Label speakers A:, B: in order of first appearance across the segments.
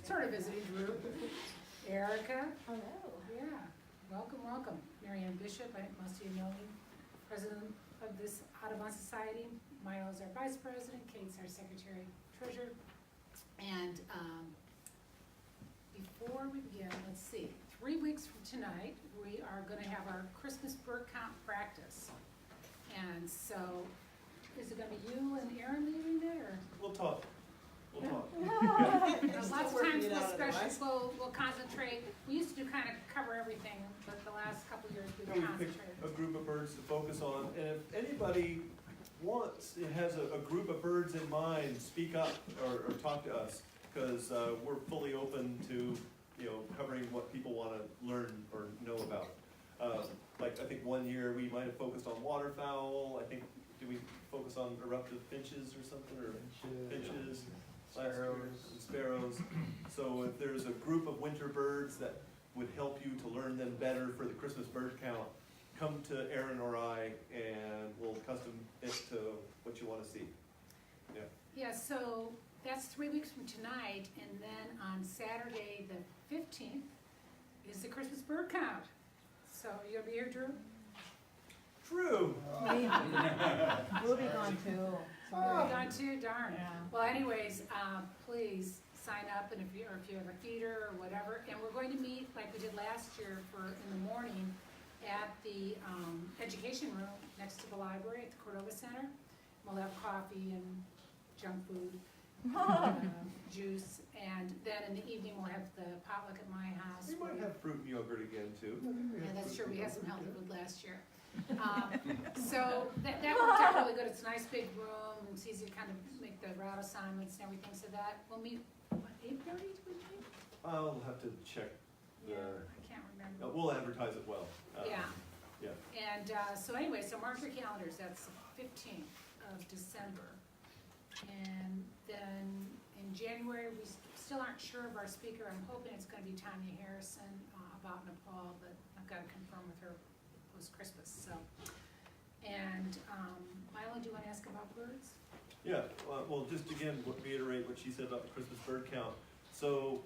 A: Sort of visiting group. Erica,
B: Hello.
A: yeah, welcome, welcome. Mary Ann Bishop, I think most of you know me, president of this Audubon Society. Milo's our vice president, Kate's our secretary treasurer. And before we begin, let's see, 3 weeks from tonight, we are gonna have our Christmas bird count practice. And so, is it gonna be you and Aaron leading it, or?
C: We'll talk. We'll talk.
A: Lots of times we'll concentrate, we used to kind of cover everything, but the last couple of years we've
C: We picked
A: concentrated.
C: a group of birds to focus on, and if anybody has a group of birds in mind, speak up or talk to us, because we're fully open to, covering what people want to learn or know about. Like, I think one year we might have focused on waterfowl. I think, did we focus on eruptive finches or something, or finches? Sparrows. So if there's a group of winter birds that would help you to learn them better for the Christmas bird count, come to Aaron or I, and we'll custom it to what you want to see. Yeah.
A: Yeah, so that's 3 weeks from tonight, and then on Saturday, the 15th, is the Christmas bird count. So, you gonna be here, Drew?
C: True.
B: We'll be gone too.
A: You're
B: Sorry.
A: gone too, darn.
B: Yeah.
A: Well, anyways, please sign up, and if you have a feeder or whatever, and we're going to meet like we did last year in the morning at the education room next to the library at the Cordova Center. We'll have coffee and junk food, juice, and then in the evening we'll have the potluck at my house.
C: We might have fruit and yogurt again too.
A: Yeah, that's true, we had some healthy food last year. So that worked out really good. It's a nice big room, it's easy to kind of make the route assignments and everything, so that, we'll meet, what, 8:30 do we think?
C: I'll have to check.
A: Yeah, I can't remember.
C: We'll advertise it well.
A: Yeah.
C: Yeah.
A: And so anyway, so mark your calendars, that's the 15th of December. And then in January, we still aren't sure of our speaker. I'm hoping it's gonna be Tanya Harrison about Nepal, but I've gotta confirm with her post-Christmas, so. And Milo, do you wanna ask about birds?
C: Yeah, well, just again, reiterate what she said about the Christmas bird count. So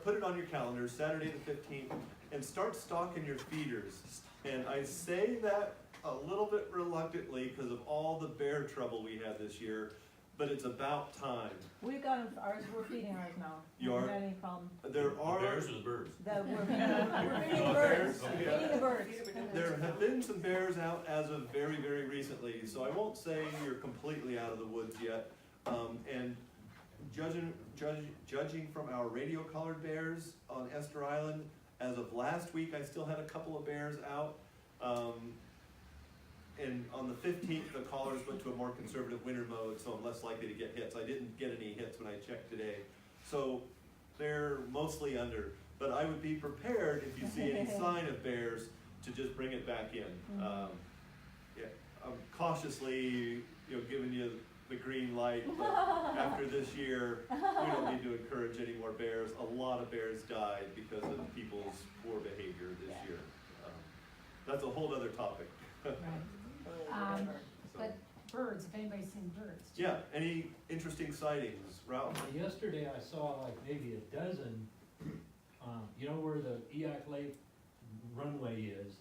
C: put it on your calendar, Saturday the 15th, and start stocking your feeders. And I say that a little bit reluctantly because of all the bear trouble we had this year, but it's about time.
B: We've got ours, we're feeding ours now.
C: You are?
B: Haven't had any problem.
C: There are.
D: The bears or the birds?
B: We're feeding the birds,
C: Okay.
B: feeding the birds.
C: There have been some bears out as of very, very recently, so I won't say you're completely out of the woods yet. And judging from our radio-collared bears on Esther Island, as of last week, I still had a couple of bears out. And on the 15th, the collars went to a more conservative winter mode, so I'm less likely to get hits. I didn't get any hits when I checked today. So they're mostly under. But I would be prepared if you see any sign of bears to just bring it back in. Yeah, I'm cautiously, giving you the green light. But after this year, we don't need to encourage any more bears. A lot of bears died because of people's poor behavior this year. That's a whole other topic.
A: But birds, if anybody's seen birds.
C: Yeah, any interesting sightings, Ralph?
E: Yesterday I saw like maybe a dozen, where the Eyak Lake runway is,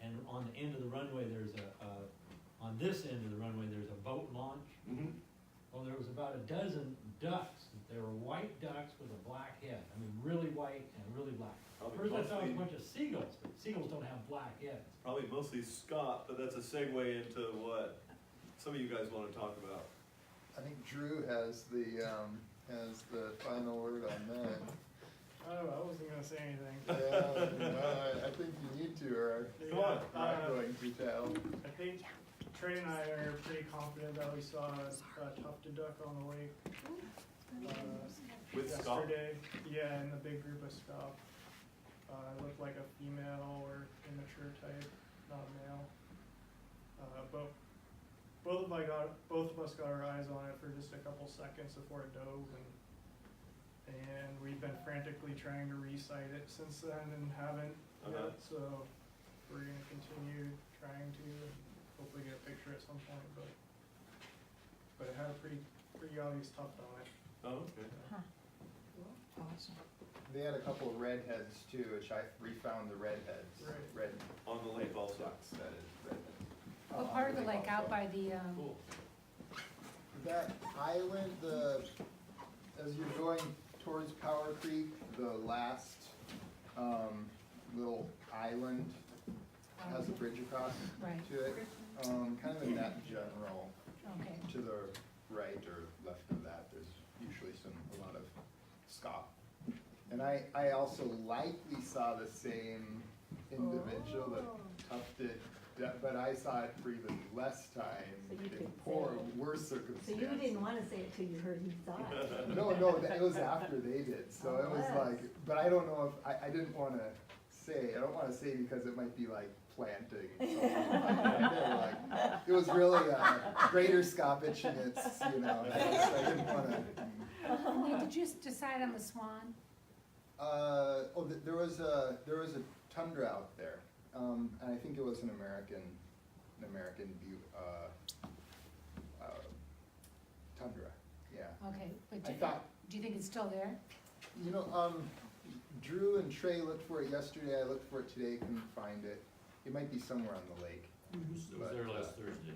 E: and on the end of the runway there's on this end of the runway there's a boat launch.
C: Mm-hmm.
E: Well, there was about a dozen ducks. They were white ducks with a black head. I mean, really white and really black. First I thought it was a bunch of seagulls, but seagulls don't have black heads.
C: Probably mostly Scott, but that's a segue into what some of you guys want to talk about.
F: I think Drew has the final word on that.
G: Oh, I wasn't gonna say anything.
F: Yeah, I think you need to, or
C: Come on.
F: I'm not going to tell.
G: I think Trey and I are pretty confident that we saw a tufted duck on the lake
C: With Scott?
G: yesterday. Yeah, in the big group of Scott. It looked like a female or immature type, not a male. But both of us got our eyes on it for just a couple seconds before it dove, and we've been frantically trying to re-sight it since then and haven't yet. So we're gonna continue trying to, and hopefully get a picture at some point. But it had a pretty obvious tuft on it.
C: Oh, okay.
B: Huh.
F: They had a couple of redheads too, which I refound the redheads.
G: Right.
F: Red
C: On the lake also.
F: ducks, that is, redhead.
A: What part of the lake, out by the,
C: Cool.
F: That island, as you're going towards Power Creek, the last, little island has a bridge across
A: right,
F: to it. Kind of in that general,
A: okay.
F: to the right or left of that, there's usually a lot of scop. And I also likely saw the same individual that tufted, but I saw it for even less time,
B: So you
F: in
B: could
F: poor,
B: say-
F: worse
B: So
F: circumstances.
B: you didn't wanna say it till you heard he saw it.
F: No, it was after they did, so it was
B: Oh,
F: like, but I don't know if, I didn't wanna say, I don't wanna say because it might be like planting something like that. It was really greater Scottish and it's, you know, so I didn't wanna.
A: Lee, did you decide on the Swan?
F: There was a tundra out there, and I think it was an American tundra, yeah.
A: Okay, but
F: I thought,
A: do you think it's still there?
F: you know, Drew and Trey looked for it yesterday, I looked for it today, couldn't find it. It might be somewhere on the lake.
D: It was there last Thursday.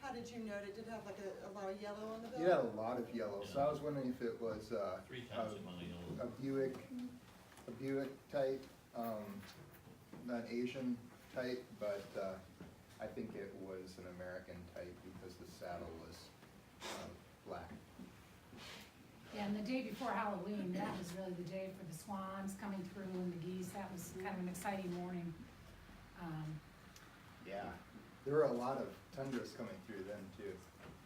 H: How did you note it? Did it have like a lot of yellow on the
F: It
H: bill?
F: had a lot of yellow, so I was wondering if it was,
D: 3 times the amount of yellow.
F: a Buick type, an Asian type, but, I think it was an American type because the saddle was, black.
A: Yeah, and the day before Halloween, that was really the day for the swans coming through and the geese. That was kind of an exciting morning.
F: Yeah, there were a lot of tundras coming through then too.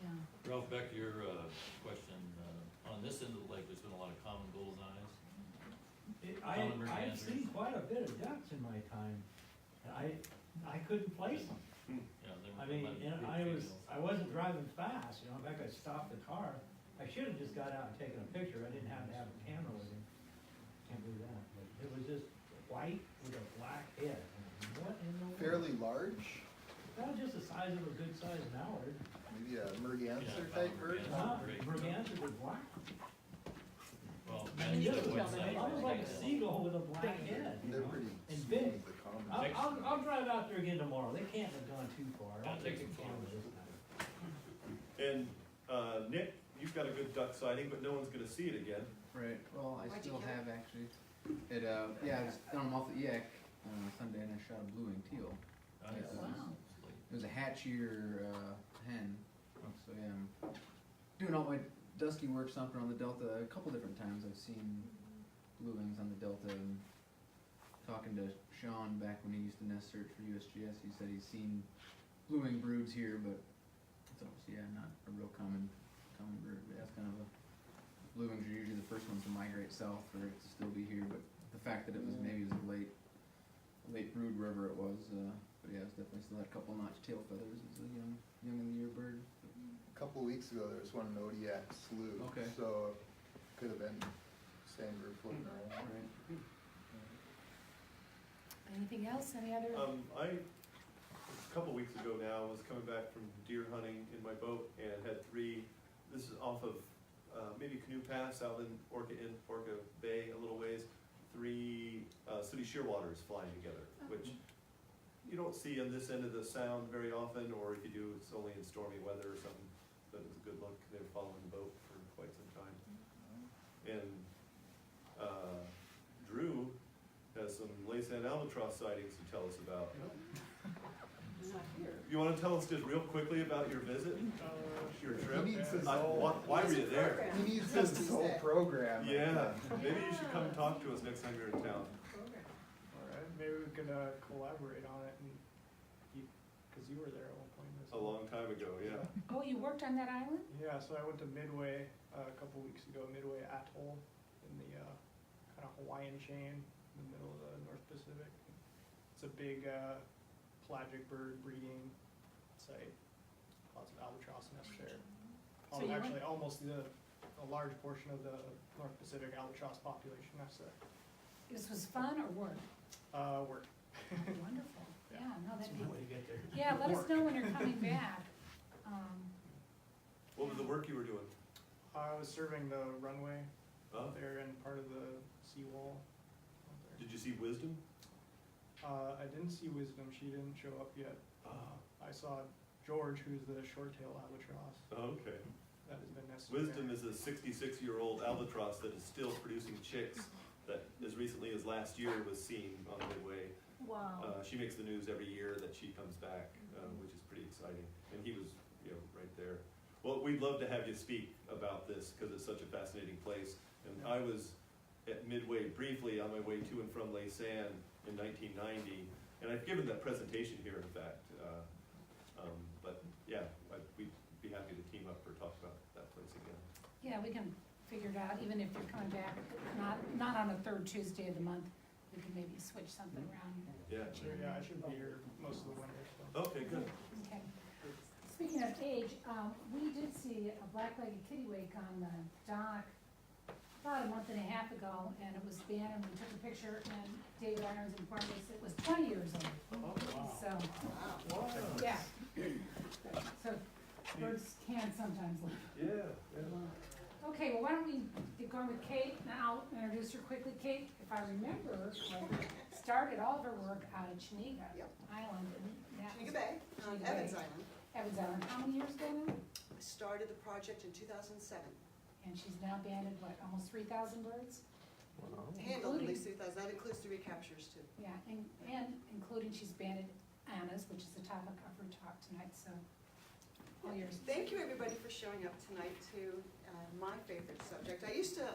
A: Yeah.
D: Ralph, back to your, question, on this end of the lake, there's been a lot of common bullseyes.
E: I've seen quite a bit of ducks in my time, and I couldn't place them.
D: Yeah, there
E: I
D: were
E: mean,
D: a lot of
E: and
D: big females.
E: I wasn't driving fast, you know, in fact, I stopped the car. I should have just got out and taken a picture, I didn't have to have a camera with me. Can't do that, but it was just white with a black head. What in the world?
F: Fairly large,
E: Well, just the size of a good sized mallard.
F: maybe a merganser
D: Yeah,
F: type
D: probably
F: bird.
D: merganser. Great.
E: Mergansers are black.
D: Well,
E: I mean,
D: that's
E: just
D: the
E: almost
D: one
E: like a
D: side.
E: seagull with a black head, you
F: They're
E: know?
F: pretty
E: And
F: smooth,
E: big.
F: the common.
E: I'll drive out there again tomorrow, they can't have gone too far, I'll
D: Yeah,
E: take
D: take
E: a
D: some
E: camera
D: photos.
E: this time.
C: And, Nick, you've got a good duck sighting, but no one's gonna see it again.
I: Right, well, I
H: Why'd you
I: still
H: kill it?
I: have actually. It, yeah, I was down off the Eyak, Sunday and I shot a blue-winged teal.
D: Nice.
A: Wow.
I: It was a hatchier, hen, so yeah, I'm doing all my dusky work stomping on the Delta a couple different times. I've seen blue wings on the Delta and talking to Sean back when he used to nest search for USGS, he said he's seen blue wing broods here, but it's obviously, yeah, not a real common bird. But that's kind of a, blue wings are usually the first ones to migrate south for it to still be here, but the fact that it was maybe it was a late brood wherever it was, but yeah, it's definitely still had a couple notch tail feathers. It's a young in the year bird.
F: A couple of weeks ago, there was one in Odiak Slough.
I: Okay.
F: So, could have been same bird floating around.
I: Right.
A: Anything else? Any other?
C: A couple weeks ago now, was coming back from deer hunting in my boat and had this is off of, maybe Canoe Pass out in Orca Bay, a little ways, 3, city shearwaters flying together, which you don't see on this end of the sound very often, or if you do, it's only in stormy weather or something, but it was a good look. They were following the boat for quite some time. And, Drew has some Laysan albatross sightings to tell us about.
H: Not here.
C: You wanna tell us just real quickly about your visit, your trip?
F: He needs his
C: I-
F: whole-
C: Why were you there?
F: He needs his whole program.
C: Yeah, maybe you should come talk to us next time you're in town.
G: Alright, maybe we could collaborate on it and cause you were there at one point.
C: A long time ago, yeah.
A: Oh, you worked on that island?
G: Yeah, so I went to Midway a couple weeks ago, Midway Atoll in the kind of Hawaiian chain in the middle of the North Pacific. It's a big pelagic bird breeding site, lots of albatross nests there.
A: So you went-
G: Actually, almost a large portion of the North Pacific albatross population nests there.
A: This was fun or work?
G: Work.
A: Wonderful. Yeah, no, that'd be,
E: When you get there.
A: yeah, let us know when you're coming back.
C: What was the work you were doing?
G: I was serving the runway
C: Oh,
G: out there and part of the seawall out there.
C: Did you see Wisdom?
G: I didn't see Wisdom, she didn't show up yet. I saw George, who's the short-tailed albatross
C: Okay.
G: that has been nesting
C: Wisdom
G: there.
C: is a 66-year-old albatross that is still producing chicks that as recently as last year was seen on Midway.
B: Wow.
C: She makes the news every year that she comes back, which is pretty exciting. And he was, right there. Well, we'd love to have you speak about this because it's such a fascinating place. And I was at Midway briefly on my way to and from Laysan in 1990, and I've given that presentation here, in fact. But yeah, we'd be happy to team up or talk about that place again.
A: Yeah, we can figure it out, even if you're coming back, not on a third Tuesday of the month, we can maybe switch something around.
C: Yeah.
G: Sure, yeah, I should be here most of the winter, so.
C: Okay, good.
A: Okay. Speaking of age, we did see a black-legged kittiwake on the dock about a month and a half ago, and it was banned, and we took a picture, and David Irons informed us it was 20 years old. So, yeah. So birds can sometimes live.
C: Yeah.
A: Okay, well, why don't we get going with Kate, and I'll introduce her quickly. Kate, if I remember, started all of her work out at Chenega
H: Yep.
A: Island. And that was-
H: Chenega Bay, on
A: Chenega
H: Evans
A: Bay.
H: Island.
A: Evans Island, how many years ago now?
H: I started the project in 2007.
A: And she's now banded, what, almost 3,000 birds?
H: Handled at
A: Including-
H: least 3,000, that includes the recaptures too.
A: Yeah, and including she's banded Anna's, which is the topic of her talk tonight, so all yours.
H: Thank you, everybody, for showing up tonight to my favorite subject. I used to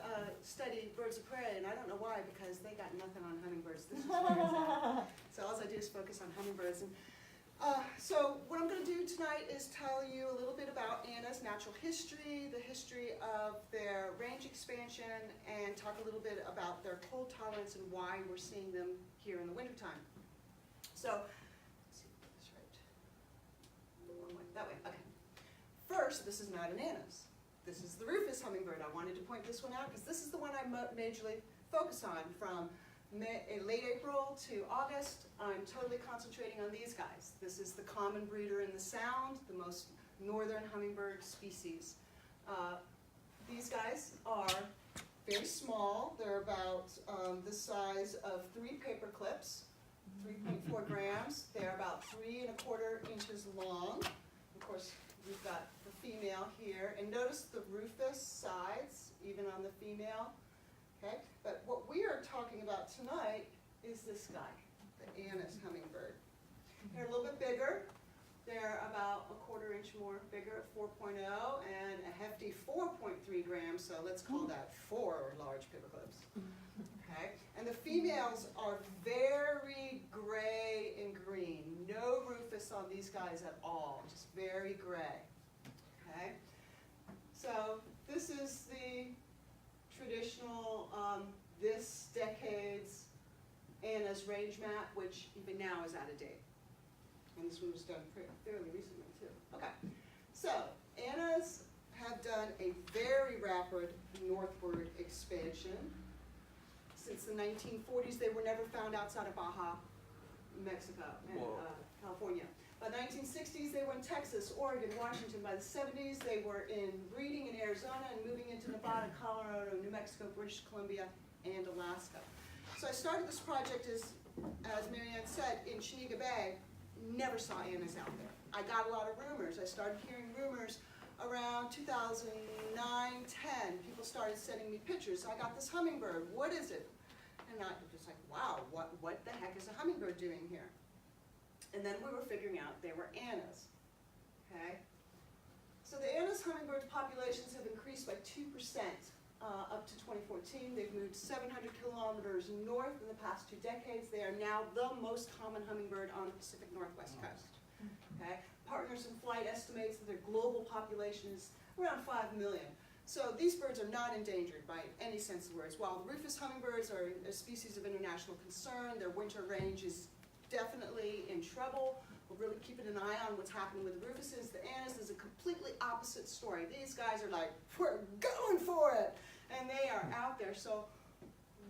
H: study birds of prey, and I don't know why, because they got nothing on hummingbirds. This is where it's at. So all I do is focus on hummingbirds. And so what I'm going to do tonight is tell you a little bit about Anna's natural history, the history of their range expansion, and talk a little bit about their cold tolerance and why we're seeing them here in the wintertime. So, let's see if I get this right. The wrong way, that way, okay. First, this is not an Anna's. This is the Rufus hummingbird. I wanted to point this one out because this is the one I majorly focus on from late April to August. I'm totally concentrating on these guys. This is the common breeder in the Sound, the most northern hummingbird species. These guys are very small. They're about the size of 3 paper clips, 3.4 grams. They're about 3 1/4 inches long. Of course, we've got the female here. And notice the rufous sides, even on the female. Okay, but what we are talking about tonight is this guy, the Anna's hummingbird. They're a little bit bigger. They're about 1/4 inch more bigger at 4.0 and a hefty 4.3 grams, so let's call that 4 large paper clips. Okay, and the females are very gray and green. No rufous on these guys at all, just very gray. Okay, so this is the traditional, this decade's Anna's range map, which even now is out of date. And this one was done fairly recently too. Okay, so Anna's have done a very rapid northward expansion. Since the 1940s, they were never found outside of Baja, Mexico, and California. By the 1960s, they were in Texas, Oregon, Washington. By the 70s, they were in breeding in Arizona and moving into Nevada, Colorado, New Mexico, British Columbia, and Alaska. So I started this project, as Marianne said, in Chenega Bay. Never saw Anna's out there. I got a lot of rumors. I started hearing rumors around 2009, 10. People started sending me pictures. I got this hummingbird. What is it? And I was just like, wow, what the heck is a hummingbird doing here? And then we were figuring out they were Anna's, okay? So the Anna's hummingbird populations have increased by 2% up to 2014. They've moved 700 kilometers north in the past 2 decades. They are now the most common hummingbird on the Pacific Northwest coast, okay? Partners in Flight estimates that their global population is around 5 million. So these birds are not endangered by any sense of the words. While the rufous hummingbirds are a species of international concern, their winter range is definitely in trouble. We're really keeping an eye on what's happening with the rufuses. The Annas is a completely opposite story. These guys are like, we're going for it, and they are out there. So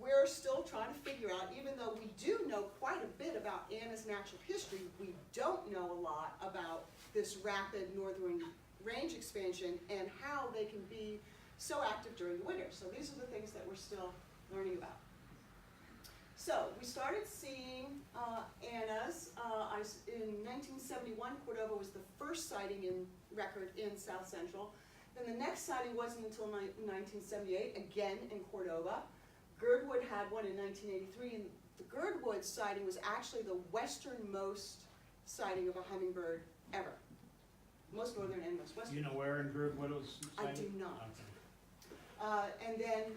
H: we're still trying to figure out, even though we do know quite a bit about Anna's natural history, we don't know a lot about this rapid northern range expansion and how they can be so active during the winter. So these are the things that we're still learning about. So, we started seeing Annas. In 1971, Cordova was the first sighting in record in South Central. Then the next sighting wasn't until 1978, again in Cordova. Girdwood had one in 1983, and the Girdwood sighting was actually the westernmost sighting of a hummingbird ever. Most northern and most western.
J: You know where in Girdwood it was
H: I
J: sighted?
H: do not.
J: Okay.
H: And then,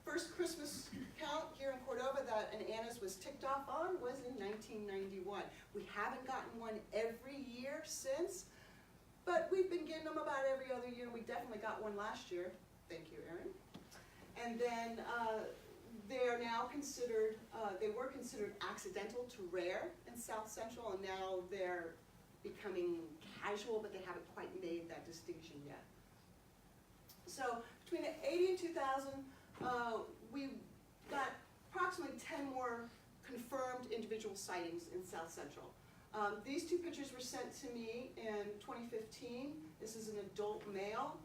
H: first Christmas count here in Cordova that an Annas was ticked off on was in 1991. We haven't gotten one every year since, but we've been getting them about every other year. We definitely got one last year. Thank you, Erin. And then they are now considered, they were considered accidental to rare in South Central, and now they're becoming casual, but they haven't quite made that distinction yet. So between 80 and 2000, we got approximately 10 more confirmed individual sightings in South Central. These two pictures were sent to me in 2015. This is an adult male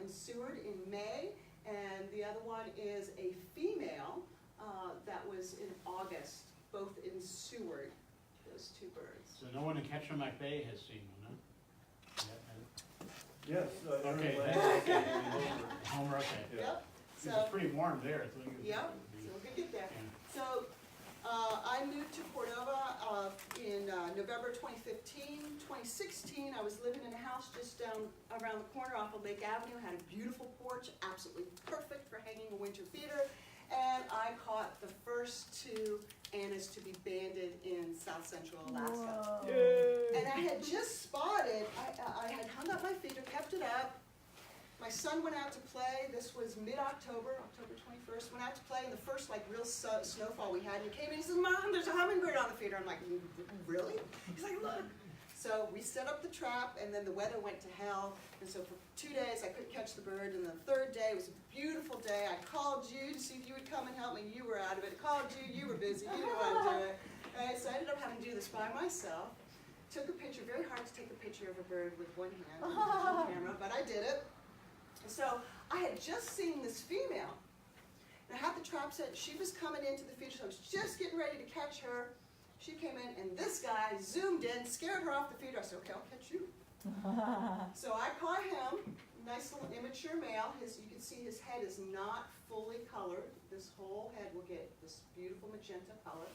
H: in Seward in May, and the other one is a female that was in August, both in Seward, those two birds.
J: So no one in Ketchikan Bay has seen one, huh?
C: Yes.
J: Okay, Homer, okay.
C: Yeah.
H: Yep.
J: It's
H: So,
J: pretty warm there, so you
H: yep, so we could get there.
J: Yeah.
H: So, I moved to Cordova in November 2015. 2016, I was living in a house just down around the corner off of Lake Avenue, had a beautiful porch, absolutely perfect for hanging a winter feeder, and I caught the first two Annas to be banded in South Central Alaska.
B: Whoa.
H: And I had just spotted, I had hung up my feeder, kept it up. My son went out to play, this was mid-October, October 21st, went out to play in the first like real snowfall we had, and he came in and he says, Mom, there's a hummingbird on the feeder. I'm like, really? He's like, look. So we set up the trap, and then the weather went to hell, and so for 2 days I couldn't catch the bird, and the third day, it was a beautiful day, I called you to see if you would come and help me, you were out of it, called you, you were busy, you didn't want to do it. So I ended up having to do this by myself. Took a picture, very hard to take a picture of a bird with one hand, with the camera, but I did it. So I had just seen this female, and I had the trap set. She was coming into the feeder, so I was just getting ready to catch her. She came in, and this guy zoomed in, scared her off the feeder. I said, okay, I'll catch you. So I caught him, nice little immature male. You can see his head is not fully colored. This whole head will get this beautiful magenta color.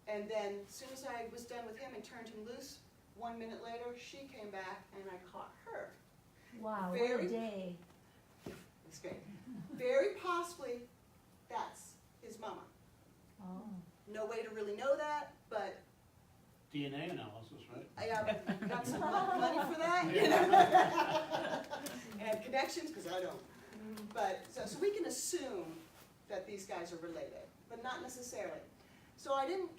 H: And then as soon as I was done with him and turned him loose, 1 minute later, she came back, and I caught her.
B: Wow, what
H: Very-
B: a day.
H: It's great. Very possibly, that's his mama.
B: Oh.
H: No way to really know that, but
J: DNA analysis, right?
H: I got some money for that, you know? And connections, because I don't. But, so we can assume that these guys are related, but not necessarily. So I moved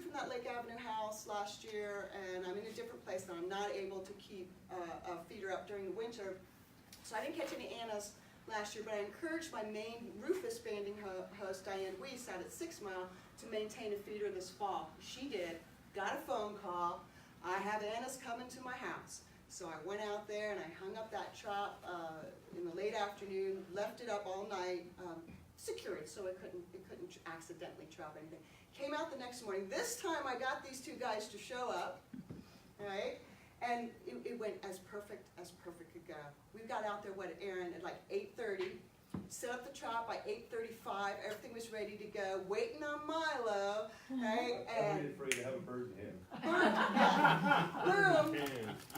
H: from that Lake Avenue house last year, and I'm in a different place, and I'm not able to keep a feeder up during the winter. So I didn't catch any Annas last year, but I encouraged my main rufous banding host, Diane Weiss, out at 6 Mile, to maintain a feeder this fall. She did, got a phone call, I have Annas coming to my house. So I went out there and I hung up that trap in the late afternoon, left it up all night, secured so it couldn't accidentally trap anything. Came out the next morning. This time I got these two guys to show up, right? And it went as perfect could go. We got out there, Erin, at like 8:30, set up the trap by 8:35, everything was ready to go, waiting on Milo, right?
C: I'm
H: And
C: afraid to have a bird in hand.
H: boom,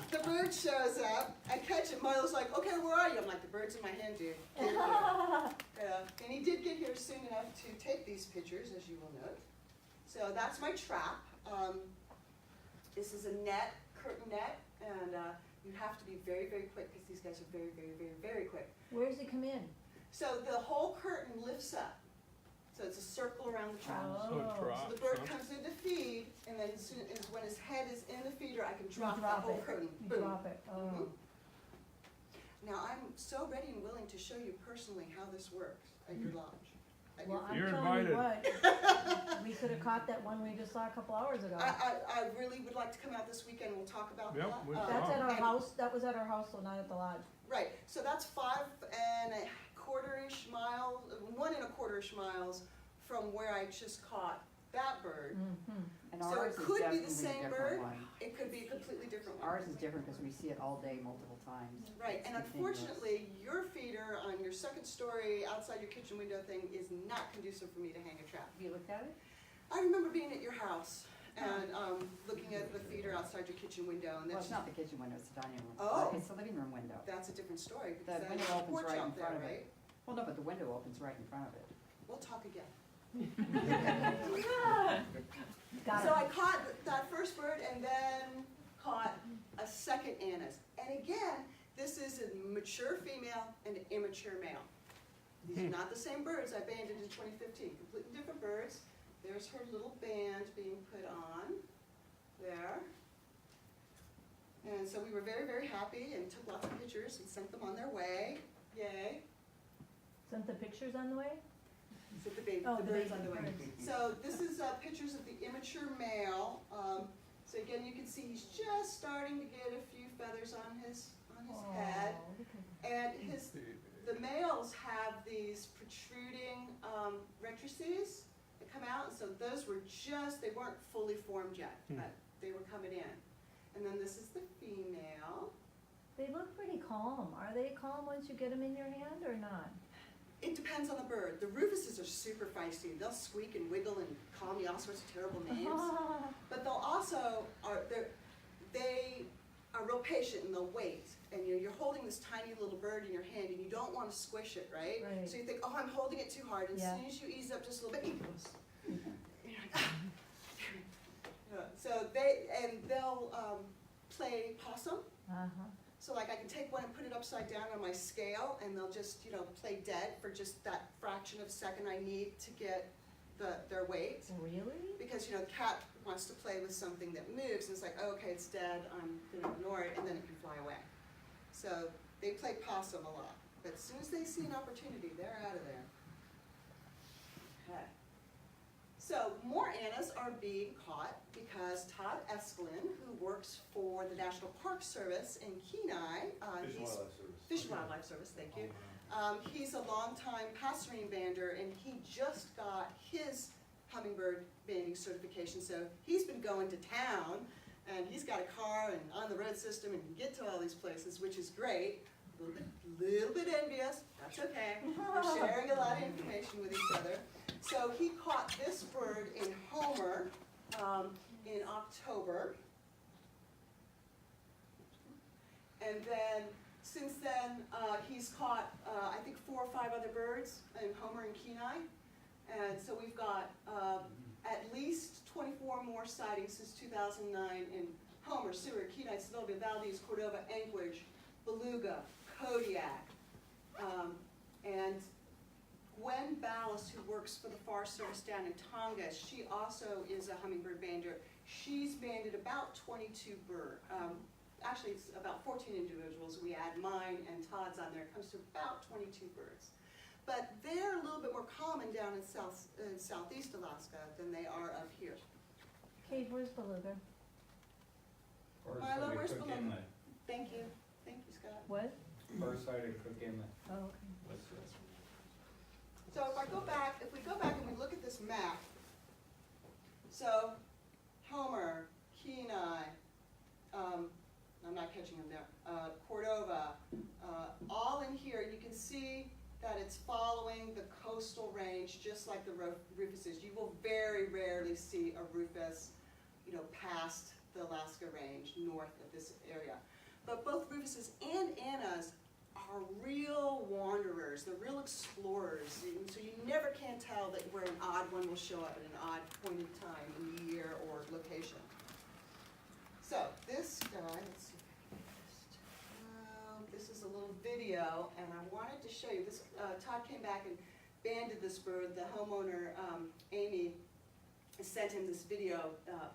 H: the bird shows up, I catch it, Milo's like, okay, where are you? I'm like, the bird's in my hand, dude. Get here. And he did get here soon enough to take these pictures, as you will note. So that's my trap. This is a net, curtain net, and you have to be very, very quick because these guys are very, very, very, very quick.
B: Where does it come in?
H: So the whole curtain lifts up. So it's a circle around the trap.
B: Oh.
H: So the bird comes in to feed, and then as soon as when his head is in the feeder, I can drop the whole curtain.
B: You
H: Boom.
B: drop it. Oh.
H: Mhm. Now I'm so ready and willing to show you personally how this works at your lodge. At
B: Well, I'm
K: You're
B: telling you
K: invited.
B: what, we could have caught that one we just saw a couple hours ago.
H: I really would like to come out this weekend and we'll talk about
K: Yep,
H: that.
K: we'll
B: That's at our
H: and-
B: house, that was at our house, so not at the lodge.
H: Right, so that's 5 1/4-ish miles, 1 1/4-ish miles from where I just caught that bird.
B: Mhm.
K: And
H: So
K: ours
H: it
K: is
H: could be the
K: definitely a
H: same
K: different
H: bird,
K: one.
H: it could be a completely different one.
K: Ours is different because we see it all day multiple times.
H: Right, and
K: It's continuous.
H: unfortunately, your feeder on your second story outside your kitchen window thing is not conducive for me to hang a trap.
K: Have you looked at it?
H: I remember being at your house and looking at the feeder outside your kitchen window, and
K: Well,
H: that's
K: it's not the kitchen window, it's the dining room.
H: Oh.
K: It's the living room window.
H: that's a different story,
K: The
H: because then
K: window
H: there's a
K: opens
H: porch
K: right in
H: out there,
K: front of
H: right?
K: it. Well, no, but the window opens right in front of it.
H: We'll talk again.
B: Got
H: So
B: it.
H: I caught that first bird and then caught a second anise. And again, this is a mature female and an immature male. These are not the same birds I banded in 2015, completely different birds. There's her little band being put on there. And so we were very, very happy and took lots of pictures and sent them on their way. Yay.
B: Sent the pictures on the way?
H: So the baby,
B: Oh,
H: the
B: the
H: birds
B: baby
H: on the way.
B: birds.
H: So this is pictures of the immature male. So again, you can see he's just starting to get a few feathers on his head.
B: Oh, look at
H: And the males have these protruding rectrices that come out. And so those were they weren't fully formed yet, but they were coming in. And then this is the female.
B: They look pretty calm. Are they calm once you get them in your hand or not?
H: It depends on the bird. The rufuses are super feisty. They'll squeak and wiggle and call me all sorts of terrible names. But they'll also they are real patient and they'll wait. And you're holding this tiny little bird in your hand and you don't want to squish it, right?
B: Right.
H: So you think, oh, I'm holding it too hard. And
B: Yeah.
H: as soon as you ease up just a little bit, he goes. You're like, "Ah." So they'll play possum.
B: Uh-huh.
H: So like I can take one and put it upside down on my scale and they'll just, play dead for just that fraction of a second I need to get their weight.
B: Really?
H: Because, the cat wants to play with something that moves and it's like, oh, okay, it's dead, I'm gonna ignore it, and then it can fly away. So they play possum a lot, but as soon as they see an opportunity, they're out of there. Okay. So more annas are being caught because Todd Eskelin, who works for the National Park Service in Kenai,
C: Fish and Wildlife Service.
H: Fish and Wildlife Service, thank you. He's a longtime passerine bander, and he just got his hummingbird banding certification. So he's been going to town, and he's got a car and on the road system and can get to all these places, which is great. A little bit envious. That's okay. We're sharing a lot of information with each other. So he caught this bird in Homer in October. And then, since then, he's caught, I think, 4 or 5 other birds in Homer and Kenai. And so we've got at least 24 more sightings since 2009 in Homer, Seward, Kenai, Sylvia, Valdez, Cordova, Anchorage, Beluga, Kodiak. And Gwen Ballas, who works for the Forest Service down in Tonga, she also is a hummingbird bander. She's banded about 22 birds. Actually, it's about 14 individuals. We add mine and Todd's on there. It comes to about 22 birds. But they're a little bit more common down in southeast Alaska than they are up here.
B: Kate, where's Beluga?
H: Milo, where's Beluga? Thank you. Thank you, Scott.
B: What?
L: Far-sighted Cook Inlet.
B: Oh, okay.
H: So if we go back and we look at this map, so Homer, Kenai, I'm not catching them there, Cordova, all in here, you can see that it's following the coastal range just like the rufuses. You will very rarely see a rufus, past the Alaska range, north of this area. But both rufuses and annas are real wanderers, they're real explorers, and so you never can tell that where an odd one will show up at an odd point in time, in year, or location. So this guy, let's see if I can get this is a little video, and I wanted to show you this. Todd came back and banded this bird. The homeowner, Amy, sent him this video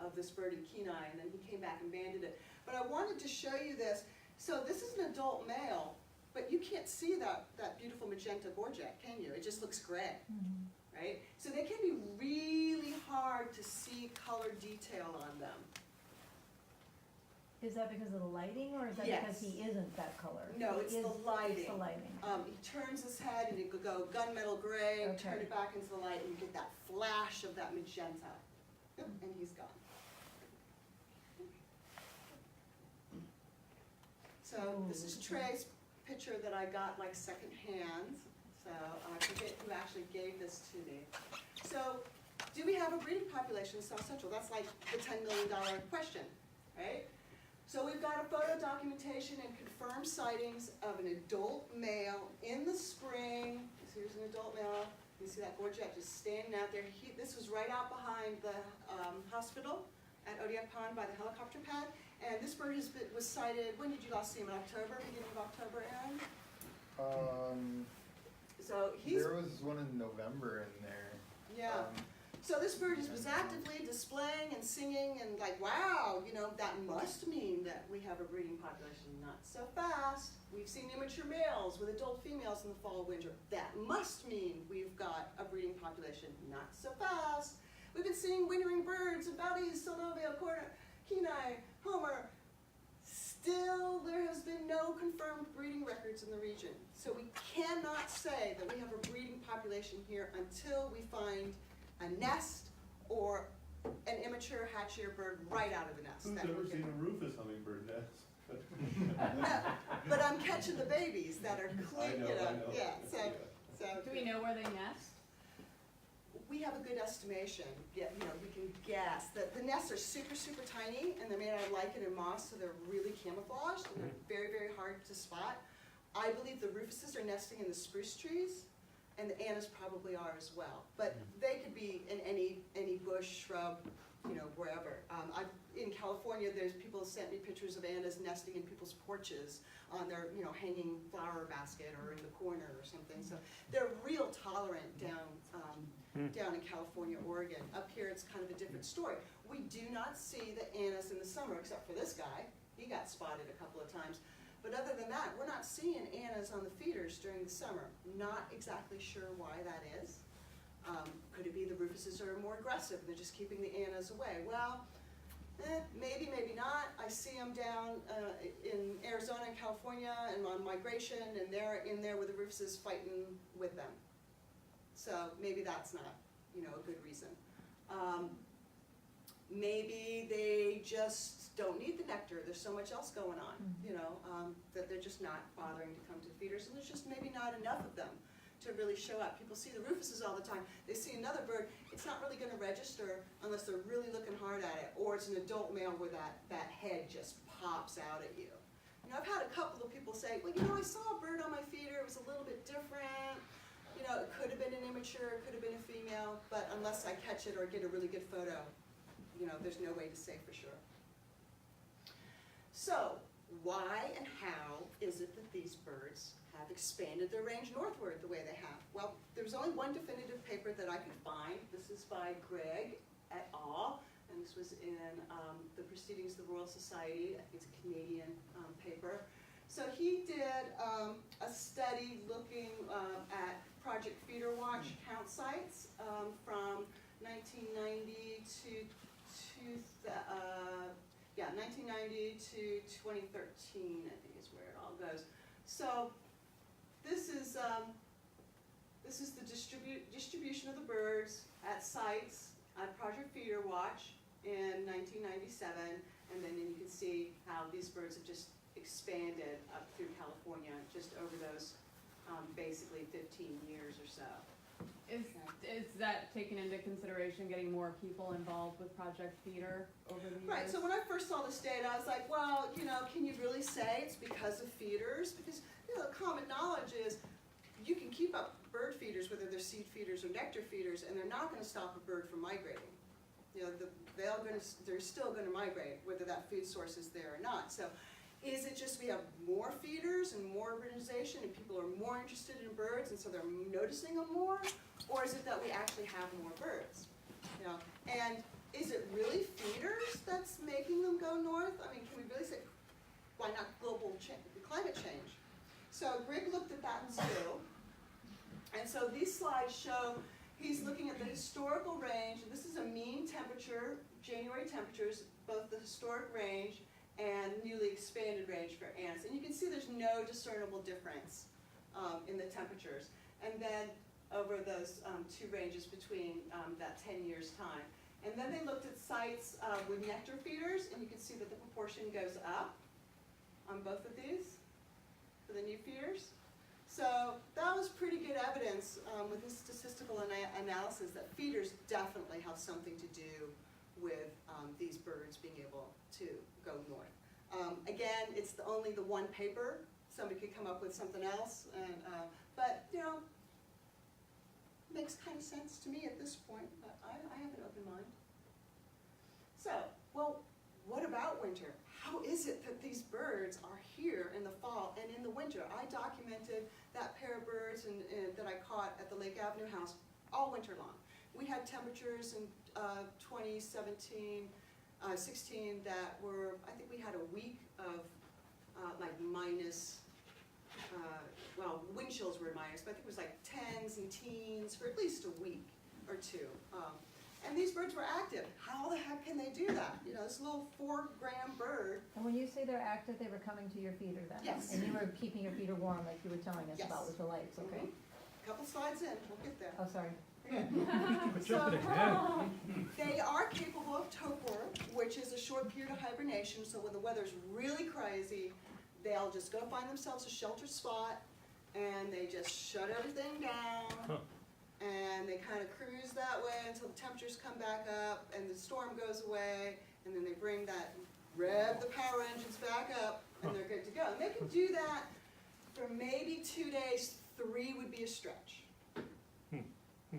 H: of this bird in Kenai, and then he came back and banded it. But I wanted to show you this. So this is an adult male, but you can't see that beautiful magenta gorget, can you? It just looks gray, right? So they can be really hard to see color detail on them.
B: Is that because of the lighting, or is that
H: Yes.
B: because he isn't that color?
H: No,
B: He
H: it's
B: is-
H: the lighting.
B: It's the lighting.
H: He turns his head and it could go gunmetal gray, turn
B: Okay.
H: it back into the light, and you get that flash of that magenta. Yep, and he's gone. So this is Trey's picture that I got like secondhand. So I forget who actually gave this to me. So, do we have a breeding population in South Central? That's like the $10 million question, right? So we've got a photo documentation and confirmed sightings of an adult male in the spring. So here's an adult male. You see that gorgeous just standing out there. This was right out behind the hospital at Odiak Pond by the helicopter pad. And this bird was sighted, when did you last see him, in October, beginning of October, Aaron? So he's,
F: There was one in November in there.
H: yeah. So this bird was actively displaying and singing and like, wow, you know, that must mean that we have a breeding population. Not so fast. We've seen immature males with adult females in the fall, winter. That must mean we've got a breeding population. Not so fast. We've been seeing wintering birds in Valdez, Sylnovia, Kenai, Homer. Still, there has been no confirmed breeding records in the region. So we cannot say that we have a breeding population here until we find a nest or an immature hatchier bird right out of the nest.
C: Who's
H: That
C: ever
H: we
C: seen
H: can-
C: a Rufus hummingbird nest?
H: But I'm catching the babies that are
C: I
H: clean,
C: know,
H: you know,
C: I know.
H: yeah, so.
M: Do we know where they nest?
H: We have a good estimation, you know, we can guess. The nests are super, super tiny, and they're made out of lichen and moss, so they're really camouflaged, and they're very, very hard to spot. I believe the rufuses are nesting in the spruce trees, and the annas probably are as well. But they could be in any bush, shrub, you know, wherever. In California, there's people sent me pictures of annas nesting in people's porches on their, you know, hanging flower basket or in the corner or something. So they're real tolerant down in California, Oregon. Up here, it's kind of a different story. We do not see the annas in the summer, except for this guy. He got spotted a couple of times. But other than that, we're not seeing annas on the feeders during the summer. Not exactly sure why that is. Could it be the rufuses are more aggressive and they're just keeping the annas away? Well, maybe, maybe not. I see them down in Arizona and California and on migration, and they're in there with the rufuses fighting with them. So maybe that's not, you know, a good reason. Maybe they just don't need the nectar. There's so much else going on, you know, that they're just not bothering to come to feeders, and there's just maybe not enough of them to really show up. People see the rufuses all the time. They see another bird, it's not really going to register unless they're really looking hard at it, or it's an adult male where that head just pops out at you. You know, I've had a couple of people say, well, you know, I saw a bird on my feeder, it was a little bit different. You know, it could have been an immature, it could have been a female, but unless I catch it or get a really good photo, you know, there's no way to say for sure. So, why and how is it that these birds have expanded their range northward the way they have? Well, there's only one definitive paper that I could find. This is by Greg et al., and this was in the Proceedings of the Royal Society. I think it's a Canadian paper. So he did a study looking at Project Feeder Watch count sites from 1990 to 1990 to 2013, I think is where it all goes. So this is the distribution of the birds at sites at Project Feeder Watch in 1997, and then you can see how these birds have just expanded up through California just over those basically 15 years or so.
M: Is that taken into consideration, getting more people involved with Project Feeder over the years?
H: Right, so when I first saw this data, I was like, well, you know, can you really say it's because of feeders? Because, you know, the common knowledge is you can keep up bird feeders, whether they're seed feeders or nectar feeders, and they're not going to stop a bird from migrating. You know, they're still going to migrate, whether that food source is there or not. So is it just we have more feeders and more urbanization and people are more interested in birds and so they're noticing them more? Or is it that we actually have more birds? You know, and is it really feeders that's making them go north? I mean, can we really say, why not climate change? So Greg looked at that too. And so these slides show, he's looking at the historical range, and this is a mean temperature, January temperatures, both the historic range and newly expanded range for ants. And you can see there's no discernible difference in the temperatures. And then over those two ranges between that 10 years time. And then they looked at sites with nectar feeders, and you can see that the proportion goes up on both of these for the new feeders. So that was pretty good evidence with this statistical analysis that feeders definitely have something to do with these birds being able to go north. Again, it's only the one paper. Somebody could come up with something else, and, but you know, makes kind of sense to me at this point, but I have an open mind. So, well, what about winter? How is it that these birds are here in the fall and in the winter? I documented that pair of birds that I caught at the Lake Avenue house all winter long. We had temperatures in 2017, 16 that were, I think we had a week of like minus, well, wind chills were minus, but I think it was like 10s and teens for at least a week or two. And these birds were active. How the heck can they do that? You know, this little 4-gram bird.
B: And when you say they're active, they were coming to your feeder then?
H: Yes.
B: And you were keeping your feeder warm like you were telling us
H: Yes.
B: about with the lights, okay?
H: Couple slides in, we'll get there.
B: Oh, sorry.
H: So, they are capable of torpor, which is a short period of hibernation, so when the weather's really crazy, they'll just go find themselves a sheltered spot, and they just shut everything down, and they kind of cruise that way until the temperatures come back up, and the storm goes away, and then they bring that, rev the power engines back up, and they're good to go. And they can do that for maybe 2 days. 3 would be a stretch,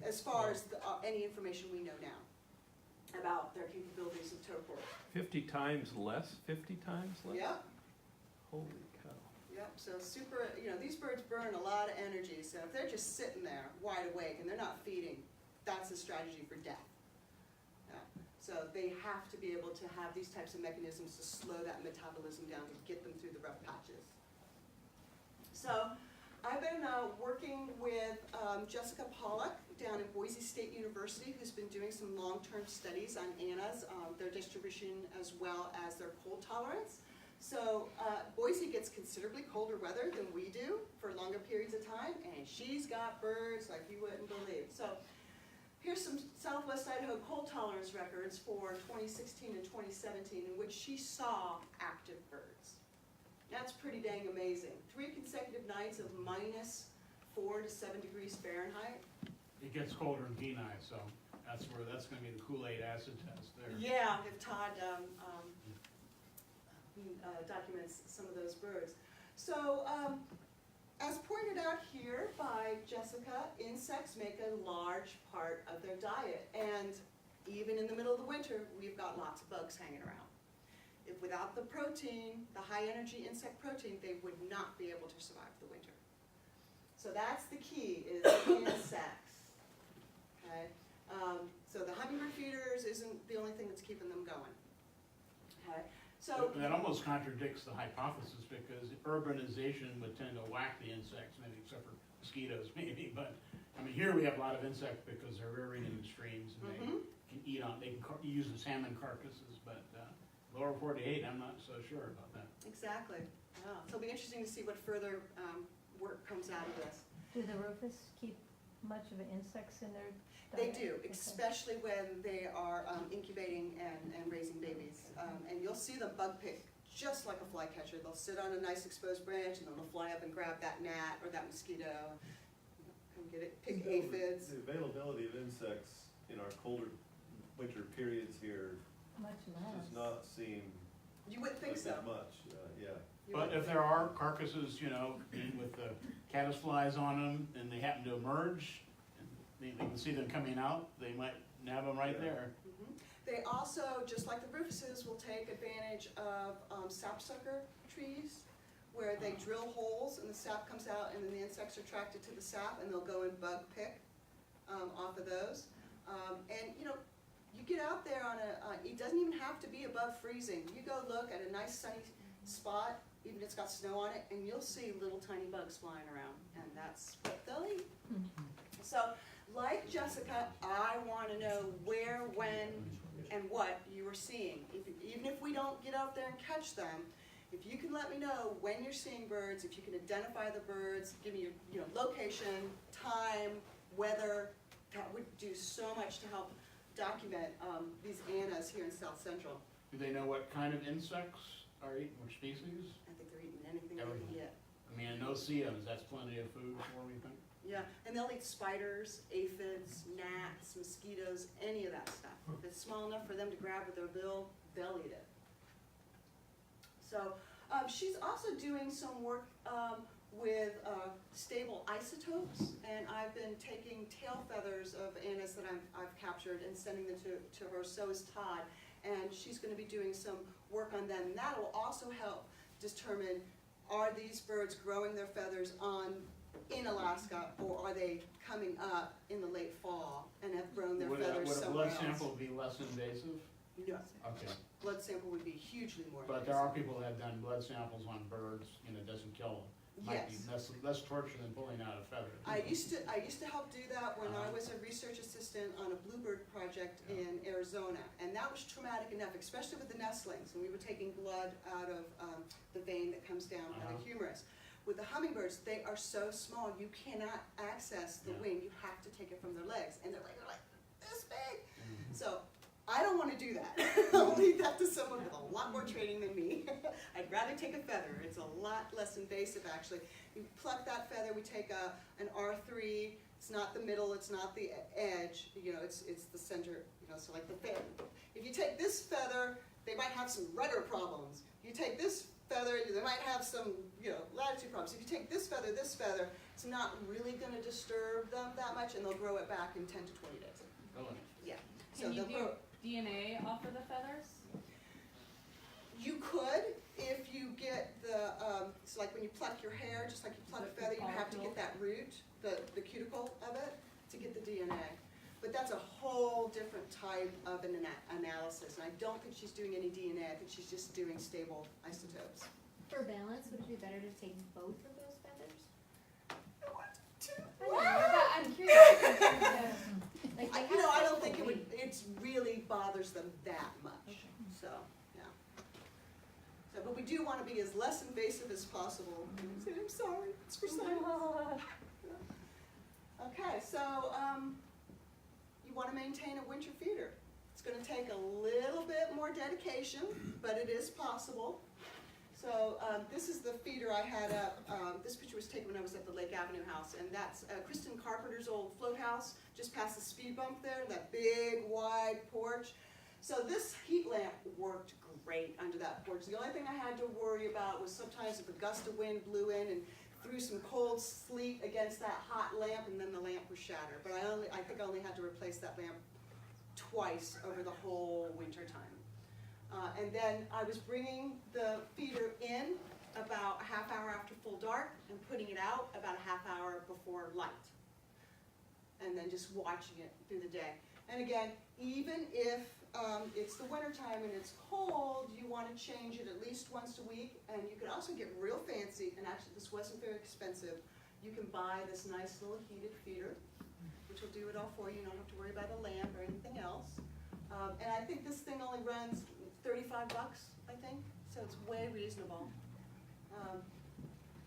H: as far as any information we know now about their capabilities of torpor.
N: 50 times less? 50 times less?
H: Yep,
N: Holy cow.
H: yep, so super, you know, these birds burn a lot of energy, so if they're just sitting there wide awake and they're not feeding, that's a strategy for death. Yeah. So they have to be able to have these types of mechanisms to slow that metabolism down to get them through the rough patches. So I've been working with Jessica Pollock down at Boise State University, who's been doing some long-term studies on annas, their distribution as well as their cold tolerance. So Boise gets considerably colder weather than we do for longer periods of time, and she's got birds like you wouldn't believe. So here's some Southwest Idaho cold tolerance records for 2016 and 2017 in which she saw active birds. That's pretty dang amazing. 3 consecutive nights of minus 4 to 7 degrees Fahrenheit.
J: It gets colder in Kenai, so that's gonna be the Kool-Aid acid test there.
H: Yeah, if Todd documents some of those birds. So, as pointed out here by Jessica, insects make a large part of their diet. And even in the middle of the winter, we've got lots of bugs hanging around. If without the protein, the high energy insect protein, they would not be able to survive the winter. So that's the key, is insects. Okay? So the hummingbird feeders isn't the only thing that's keeping them going. Okay? So
J: That almost contradicts the hypothesis, because urbanization would tend to whack the insects, maybe except for mosquitoes maybe, but I mean, here we have a lot of insects because they're rearing in the streams and they can eat on, they can use the salmon carcasses, but lower 48, I'm not so sure about that.
H: exactly. Yeah. So it'll be interesting to see what further work comes out of this.
B: Do the rufous keep much of insects in their
H: They
B: diet?
H: do,
B: Okay.
H: especially when they are incubating and raising babies. And you'll see them bug pick just like a flycatcher. They'll sit on a nice exposed branch and then they'll fly up and grab that gnat or that mosquito, come get it, pick aphids.
C: The availability of insects in our colder winter periods here
B: Much less.
C: does not seem
H: You wouldn't think
C: like
H: so.
C: that much, yeah.
H: You
J: But
H: wouldn't.
J: if there are carcasses, you know, with the caddisflies on them, and they happen to emerge, and they can see them coming out, they might nab them right there.
H: Mhm. They also, just like the rufuses, will take advantage of sapsucker trees, where they drill holes and the sap comes out, and then the insects are attracted to the sap, and they'll go and bug pick off of those. And you know, you get out there on it doesn't even have to be above freezing. You go look at a nice sunny spot, even if it's got snow on it, and you'll see little tiny bugs flying around, and that's what they'll eat. So, like Jessica, I want to know where, when, and what you are seeing. Even if we don't get out there and catch them, if you can let me know when you're seeing birds, if you can identify the birds, give me your location, time, weather, that would do so much to help document these Annas here in South Central.
J: Do they know what kind of insects are eaten, which species?
H: I think they're eating anything they
J: Everything.
H: can get.
J: I mean, I know CMs, that's plenty of food for me, think.
H: Yeah, and they'll eat spiders, aphids, gnats, mosquitoes, any of that stuff. If it's small enough for them to grab with their bill, they'll eat it. So she's also doing some work with stable isotopes, and I've been taking tail feathers of Annas that I've captured and sending them to her, so is Todd, and she's going to be doing some work on them. And that will also help determine, are these birds growing their feathers in Alaska, or are they coming up in the late fall and have grown their feathers somewhere else?
J: Would a blood sample be less invasive?
H: No.
J: Okay.
H: Blood sample would be hugely more
J: But
H: invasive.
J: there are people that have done blood samples on birds, and it doesn't kill them. Might be
H: Yes.
J: less torture than pulling out a feather.
H: I used to help do that when I was a research assistant on a bluebird project in Arizona, and that was traumatic enough, especially with the nestlings, and we were taking blood out of the vein that comes down by the humerus. With the hummingbirds, they are so small, you cannot access the wing, you have to take it from their legs, and they're like this big. So I don't want to do that. I'll leave that to someone with a lot more training than me. I'd rather take a feather. It's a lot less invasive, actually. You pluck that feather, we take an R3. It's not the middle, it's not the edge. You know, it's the center, you know, so like the feather. If you take this feather, they might have some rudder problems. You take this feather, they might have some, you know, latitude problems. If you take this feather, it's not really going to disturb them that much, and they'll grow it back in 10 to 20 days.
J: Really?
H: Yeah. So
M: Can you
H: they'll
M: do
H: grow.
M: DNA off of the feathers?
H: You could, if you get the, it's like when you pluck your hair, just like you pluck a feather, you have to get that root, the cuticle of it, to get the DNA. But that's a whole different type of an analysis, and I don't think she's doing any DNA, I think she's just doing stable isotopes.
O: For balance, would it be better to take both of those feathers?
H: What?
O: I'm curious. Like,
H: I don't think it really bothers them that much, so, yeah. So, but we do want to be as less invasive as possible. I'm sorry, it's for science. Okay, so, you want to maintain a winter feeder. It's going to take a little bit more dedication, but it is possible. So this is the feeder I had up. This picture was taken when I was at the Lake Avenue house, and that's Kristen Carpenter's old float house, just past the speed bump there, that big, wide porch. So this heat lamp worked great under that porch. The only thing I had to worry about was sometimes if a gust of wind blew in and threw some cold sleet against that hot lamp, and then the lamp was shattered. But I think I only had to replace that lamp twice over the whole winter time. And then I was bringing the feeder in about a half hour after full dark and putting it out about a half hour before light. And then just watching it through the day. And again, even if it's the winter time and it's cold, you want to change it at least once a week. And you can also get real fancy, and actually this wasn't very expensive. You can buy this nice little heated feeder, which will do it all for you. You don't have to worry about a lamp or anything else. And I think this thing only runs $35, I think, so it's way reasonable.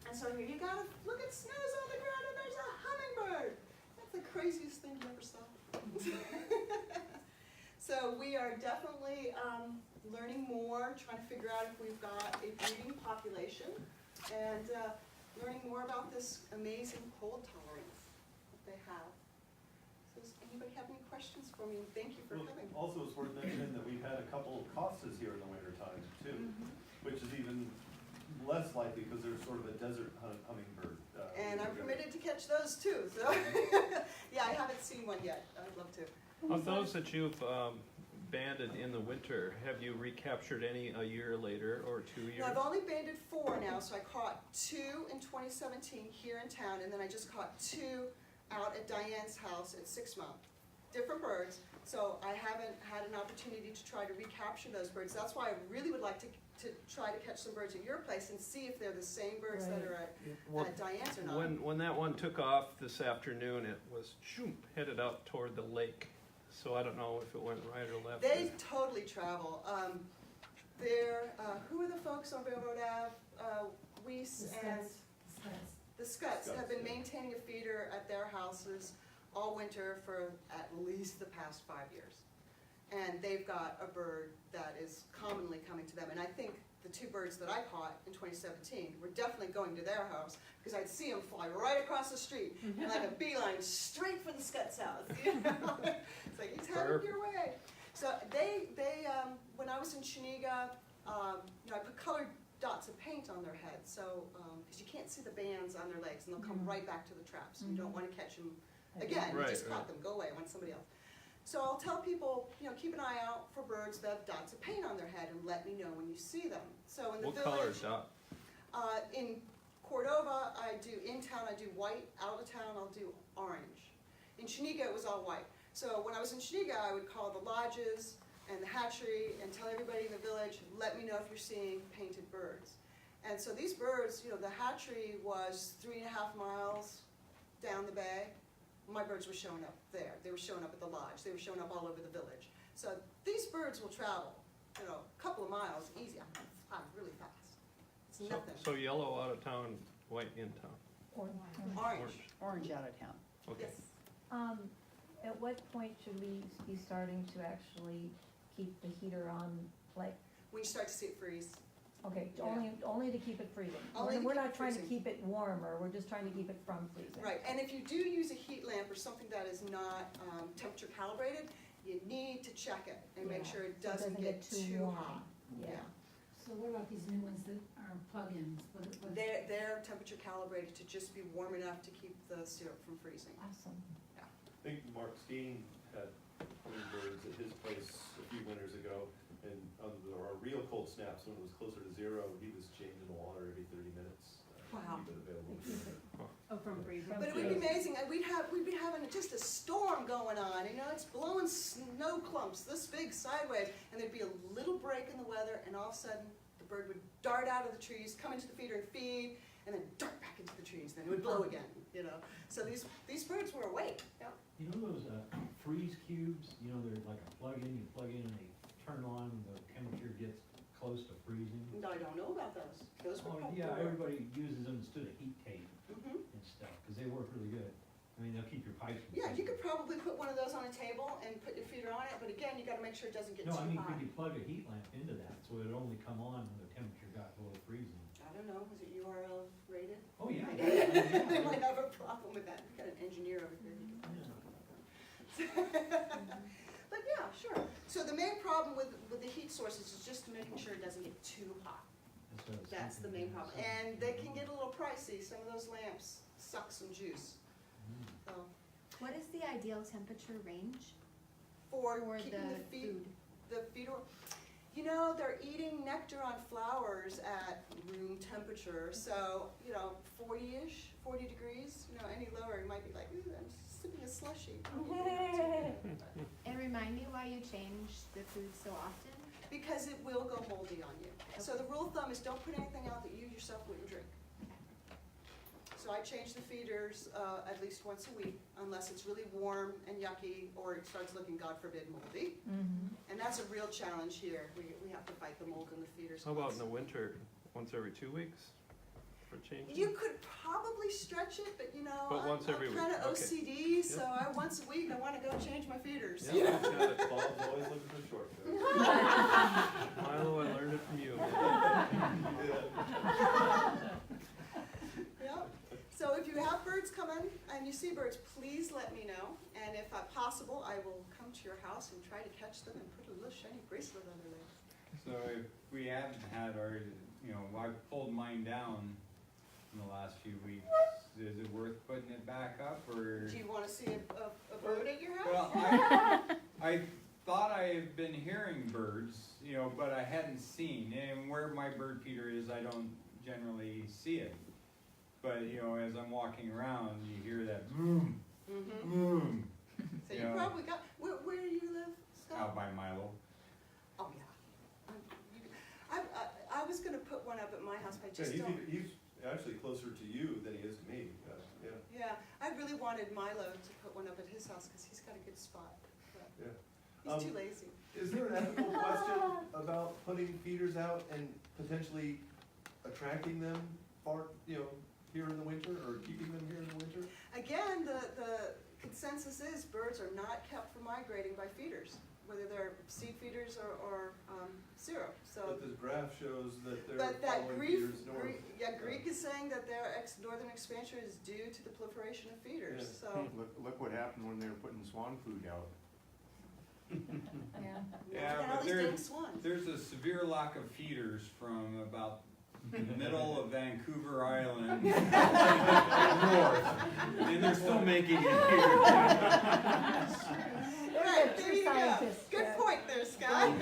H: And so here you gotta look at snows on the ground, and there's a hummingbird. That's the craziest thing you ever saw. So we are definitely learning more, trying to figure out if we've got a breeding population, and learning more about this amazing cold tolerance that they have. So does anybody have any questions for me? Thank you for coming.
C: Also, it's worth mentioning that we've had a couple of costas here in the winter time too, which is even less likely because they're sort of a desert hummingbird.
H: And I'm permitted to catch those too, so, yeah, I haven't seen one yet, I'd love to.
N: Of those that you've banded in the winter, have you recaptured any a year later or 2 years?
H: No, I've only banded 4 now, so I caught 2 in 2017 here in town, and then I just caught 2 out at Diane's house at 6 Mile. Different birds, so I haven't had an opportunity to try to recapture those birds. That's why I really would like to try to catch some birds at your place and see if they're the same birds that are at Diane's or not.
N: When that one took off this afternoon, it was headed out toward the lake. So I don't know if it went right or left.
H: They totally travel. Who are the folks on Railroad Ave? Weiss and the Scuts have been maintaining a feeder at their houses all winter for at least the past 5 years. And they've got a bird that is commonly coming to them. And I think the 2 birds that I caught in 2017 were definitely going to their house, because I'd see them fly right across the street and like a beeline straight for the Scuts' house. You know? It's like, he's headed your way. So when I was in Chenega, you know, I put colored dots of paint on their heads, so because you can't see the bands on their legs, and they'll come right back to the traps. You don't want to catch them again. You just caught them. Go away. I want somebody else. So I'll tell people, you know, keep an eye out for birds that have dots of paint on their head, and let me know when you see them. So in the
N: What color
H: village,
N: dot?
H: in Cordova, in town I do white. Out of town, I'll do orange. In Chenega, it was all white. So when I was in Chenega, I would call the lodges and the hatchery and tell everybody in the village, let me know if you're seeing painted birds. And so these birds, you know, the hatchery was 3.5 miles down the bay. My birds were showing up there. They were showing up at the lodge. They were showing up all over the village. So these birds will travel, you know, a couple of miles, easy. I'm really fast. It's nothing.
N: So yellow out of town, white in town.
H: Orange.
K: Orange out of town.
N: Okay.
H: Yes.
B: At what point should we be starting to actually keep the heater on, like,
H: When you start to see it freeze.
B: okay,
H: Yeah.
B: only to keep it freezing?
H: Only to
B: We're
H: keep
B: not
H: it
B: trying to
H: freezing.
B: keep it warmer, we're just trying to keep it from freezing.
H: Right, and if you do use a heat lamp or something that is not temperature calibrated, you need to check it and make
B: Yeah,
H: sure it
B: so it
H: doesn't get too
B: warm.
H: hot.
B: Yeah.
A: So what about these new ones that are plug-ins?
H: They're temperature calibrated to just be warm enough to keep the syrup from freezing.
B: Awesome.
C: I think Mark Steen had hummingbirds at his place a few winters ago, and on our real cold snaps, when it was closer to 0, he was changing the water every 30 minutes.
H: Wow.
C: To keep it available.
M: Oh, from freezing.
H: But it would be amazing, and we'd be having just a storm going on, you know, it's blowing snow clumps this big sideways, and there'd be a little break in the weather, and all of a sudden, the bird would dart out of the trees, come into the feeder and feed, and then dart back into the trees, then it would blow again, you know. So these birds were awake, yeah.
E: You know those freeze cubes, you know, they're like a plug-in, you plug in and they turn on when the temperature gets close to freezing?
H: No, I don't know about those. Those were
E: Oh, yeah, everybody uses them instead of heat tape and stuff, because they work really good. I mean, they'll keep your pipes from
H: Yeah, you
E: freezing.
H: could probably put one of those on a table and put your feeder on it, but again, you gotta make sure it doesn't get
E: No,
H: too
E: I mean,
H: hot.
E: could you plug a heat lamp into that, so it'd only come on when the temperature got below freezing?
H: I don't know, is it URL rated?
E: Oh, yeah.
H: They might have a problem with that. We've got an engineer over here. He can talk about that. But yeah, sure. So the main problem with the heat sources is just making sure it doesn't get too hot.
E: That's what I was
H: That's the
E: thinking,
H: main
E: yeah,
H: problem.
E: something
H: And
E: to
H: they
E: do.
H: can get a little pricey. Some of those lamps suck some juice.
E: Mm.
H: So
O: What is the ideal temperature range
H: for
O: for
H: keeping
O: the
H: the
O: food?
H: feeder, you know, they're eating nectar on flowers at room temperature. So, you know, 40-ish, 40 degrees. You know, any lower, you might be like, ooh, I'm sipping a slushie.
O: And remind me why you change the food so often?
H: Because it will go moldy on you. So the rule of thumb is don't put anything out that you yourself wouldn't drink. So I change the feeders at least once a week, unless it's really warm and yucky, or it starts looking, God forbid, moldy. And that's a real challenge here. We have to fight the mold in the feeders.
N: How about in the winter, once every 2 weeks for changing?
H: You could probably stretch it, but you know,
N: But once every
H: I'm
N: week,
H: kind of
N: okay.
H: OCD, so once a week I want to go change my feeders.
N: Yeah.
C: Bob's always looking for shortcuts.
N: Milo, I learned it from you.
H: Yep. So if you have birds come in and you see birds, please let me know. And if possible, I will come to your house and try to catch them and put a little shiny bracelet on their legs.
L: So if we haven't had our, you know, I've pulled mine down in the last few weeks, is it worth putting it back up, or?
H: Do you want to see a bird at your house?
L: Well, I thought I had been hearing birds, you know, but I hadn't seen, and where my bird feeder is, I don't generally see it. But, you know, as I'm walking around, you hear that boom, boom.
H: So you probably got, where do you live, Scott?
L: Out by Milo.
H: Oh, yeah. I was gonna put one up at my house, but I just
C: Yeah,
H: don't.
C: he's actually closer to you than he is to me, yeah.
H: Yeah, I really wanted Milo to put one up at his house, because he's got a good spot. But
C: Yeah.
H: He's too lazy.
C: Is there an ethical question about putting feeders out and potentially attracting them far, here in the winter, or keeping them here in the winter?
H: Again, the consensus is birds are not kept from migrating by feeders, whether they're seed feeders or zero, so.
C: But this graph shows that they're
H: But that
C: following
H: Greek,
C: feeders north.
H: Greek is saying that their northern expansion is due to the proliferation of feeders,
C: Yeah.
H: so.
P: Look what happened when they were putting swan food out.
B: Yeah.
L: Yeah,
H: Look at all
L: but
H: these
L: there-
H: dang swans.
L: There's a severe lack of feeders from about the middle of Vancouver Island north, and they're still making it here.
H: Right, there you go.
B: Scientists,
H: Good
B: yeah.
H: point there, Scott.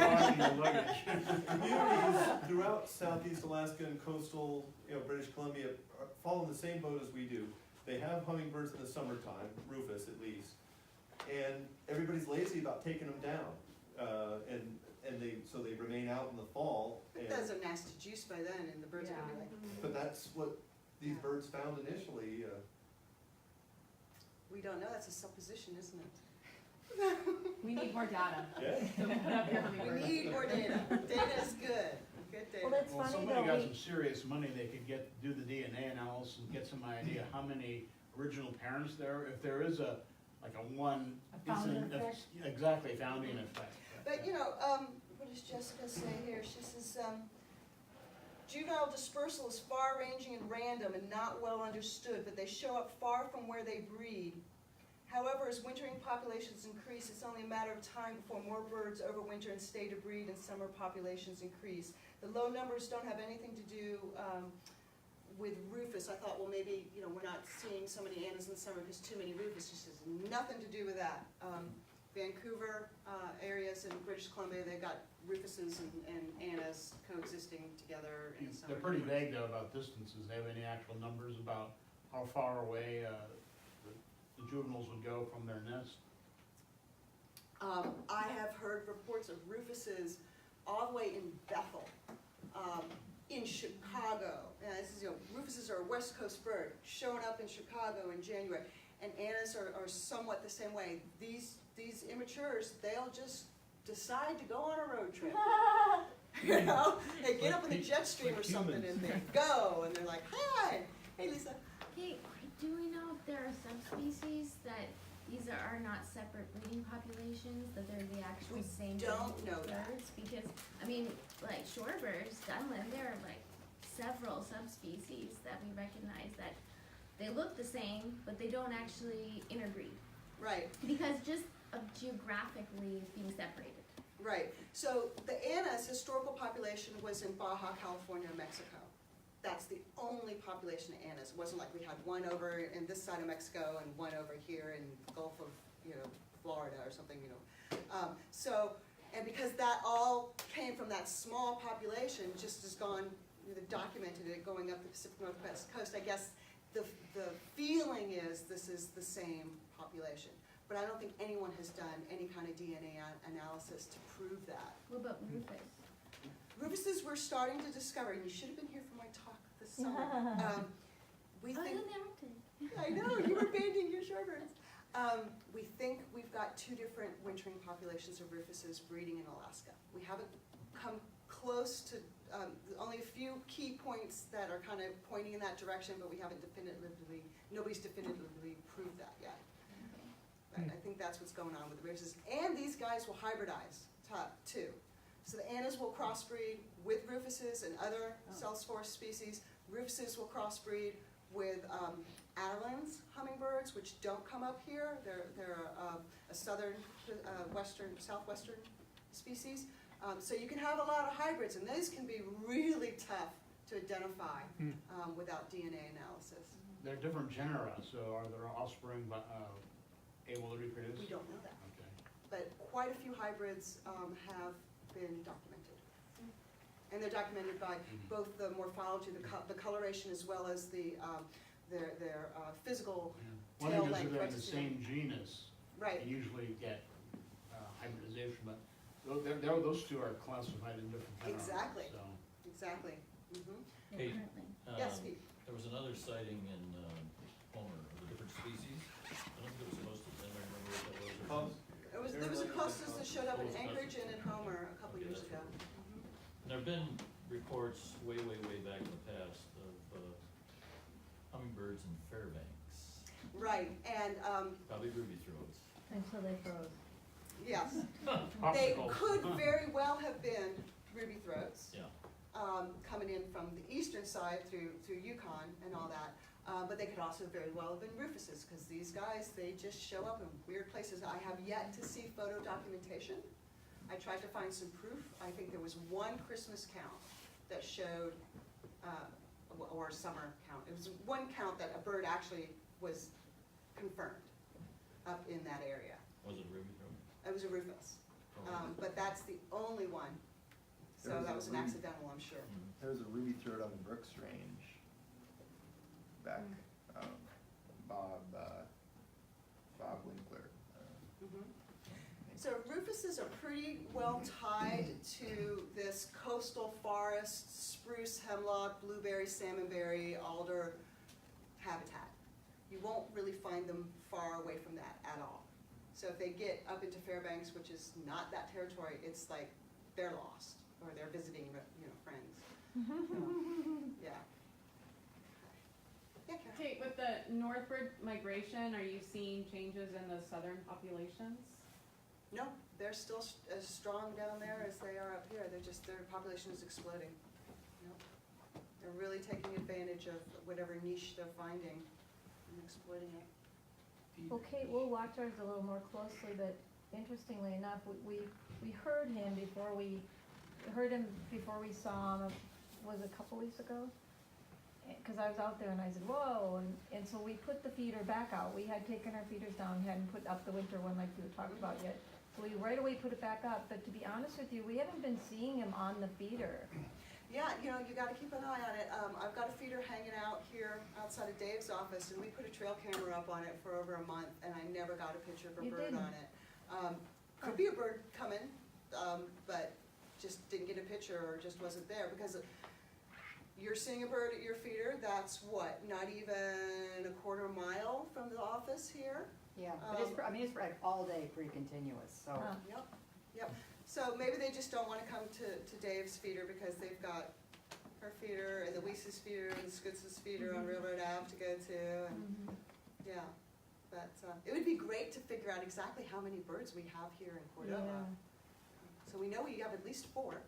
C: Communities throughout southeast Alaska and coastal, British Columbia fall in the same boat as we do. They have hummingbirds in the summertime, Rufus at least, and everybody's lazy about taking them down. So they remain out in the fall.
H: It does a nasty juice by then, and the birds are gonna be like,
C: But that's what these birds found initially.
H: we don't know, that's a supposition, isn't it?
M: We need more data.
C: Yeah.
M: So put up your
H: We
M: hummingbird.
H: need more data. Data is good. Good data.
B: Well, that's
J: Well,
B: funny
J: somebody
B: though,
J: got
B: we,
J: some serious money, they could do the DNA analysis and get some idea how many original parents there are, if there is a one
B: A founding
J: incident of-
B: effect?
J: exactly, founding effect.
H: But, what does Jessica say here? She says, juvenile dispersal is far-ranging and random and not well understood, but they show up far from where they breed. However, as wintering populations increase, it's only a matter of time before more birds overwinter and stay to breed and summer populations increase. The low numbers don't have anything to do with Rufus. I thought, well, maybe, we're not seeing so many Annas in summer because too many Rufus. She says, nothing to do with that. Vancouver areas in British Columbia, they've got Rufuses and Annas coexisting together in the summer.
J: They're pretty vague though about distances. They have any actual numbers about how far away the juveniles would go from their nest?
H: I have heard reports of Rufuses all the way in Bethel, in Chicago. This is, Rufuses are a West Coast bird, showing up in Chicago in January. And Annas are somewhat the same way. These immatures, they'll just decide to go on a road trip. They get up in the jet stream or something and they go, and they're like, hi, hey Lisa.
O: Hey, do we know if there are subspecies that these are not separate breeding populations, that they're the actual
H: We
O: same
H: don't know that.
O: birds? Because, like shorebirds, Dunlin, there are several subspecies that we recognize that they look the same, but they don't actually interbreed.
H: Right.
O: Because just of geographically being separated.
H: Right. So the Anna's historical population was in Baja California, Mexico. That's the only population of Annas. It wasn't like we had one over in this side of Mexico and one over here in the Gulf of, Florida or something, and because that all came from that small population, just has gone, documented it going up the Pacific Northwest coast. I guess the feeling is this is the same population. But I don't think anyone has done any kind of DNA analysis to prove that.
O: What about Rufus?
H: Rufuses we're starting to discover, and you should have been here for my talk this summer. We
O: Oh,
H: think,
O: in the Arctic.
H: I know, you were banding your shorebirds. We think we've got two different wintering populations of Rufuses breeding in Alaska. We haven't come close to, only a few key points that are kind of pointing in that direction, but we haven't nobody's definitively proved that yet. Right, I think that's what's going on with the Rufuses. And these guys will hybridize too. So the Annas will crossbreed with Rufuses and other Celsophorus species. Rufuses will crossbreed with Adelins hummingbirds, which don't come up here. They're a southern, southwestern species. So you can have a lot of hybrids, and those can be really tough to identify without DNA analysis.
J: They're different genera, so are their offspring able to reproduce?
H: We don't know that.
J: Okay.
H: But quite a few hybrids have been documented. And they're documented by both the morphology, the coloration, as well as their physical
J: One
H: tail
J: thing is
H: length.
J: if they're in
H: right
J: the
H: to see.
J: same genus,
H: Right.
J: you usually get hybridization, but those two are classified in different genera.
H: Exactly.
J: So.
H: Exactly.
D: Hey,
O: Currently.
H: Yes, Pete.
D: there was another sighting in Homer of a different species. I don't think it was posted, I don't remember what that was.
H: There was a coastals that showed up in Anchorage and in Homer a couple
D: Okay,
H: years
D: that's
H: ago.
D: right. There've been reports way back in the past of hummingbirds in Fairbanks,
H: Right, and,
D: probably ruby throats.
B: Until they froze.
H: yes, they
J: Popsicles.
H: could very well have been ruby throats.
D: Yeah.
H: Coming in from the eastern side through Yukon and all that. But they could also very well have been rufuses, because these guys, they just show up in weird places. I have yet to see photo documentation. I tried to find some proof. I think there was one Christmas count that showed, or summer count. It was one count that a bird actually was confirmed up in that area.
D: Was it ruby throat?
H: It was a rufus.
D: Oh.
H: But that's the only one. So
F: There was
H: that
F: a
H: was an
F: ruby-
H: accidental, I'm sure.
D: Mhm.
F: There was a ruby throat on the Brooks Range back, Bob Winkler.
H: Mhm. So rufuses are pretty well tied to this coastal forest, spruce, hemlock, blueberry, salmonberry, alder habitat. You won't really find them far away from that at all. So if they get up into Fairbanks, which is not that territory, it's like they're lost, or they're visiting, friends. Yeah. Yeah, Karen?
M: Okay, with the northward migration, are you seeing changes in the southern populations?
H: No, they're still as strong down there as they are up here. Their population is exploding. Nope. They're really taking advantage of whatever niche they're finding and exploiting it.
B: Okay, we'll watch ours a little more closely, but interestingly enough, we heard him before we saw him, was it a couple weeks ago? Cause I was out there and I said, whoa, and so we put the feeder back out. We had taken our feeders down, hadn't put up the winter one like we were talking about yet. So we right away put it back up, but to be honest with you, we haven't been seeing him on the feeder.
H: Yeah, you gotta keep an eye on it. I've got a feeder hanging out here outside of Dave's office, and we put a trail camera up on it for over a month, and I never got a picture of a
B: You
H: bird
B: didn't?
H: on it. Could be a bird coming, but just didn't get a picture or just wasn't there, because you're seeing a bird at your feeder, that's what, not even a quarter mile from the office here?
K: Yeah, but it's like all day pretty continuous, so.
B: Huh.
H: Yep. So maybe they just don't wanna come to Dave's feeder because they've got her feeder and the Weiss's feeder and the Skutz's feeder on Railroad Ave to go to, and, yeah. But, it would be great to figure out exactly how many birds we have here in Cordova.
B: Yeah.
H: So we know we have at least 4.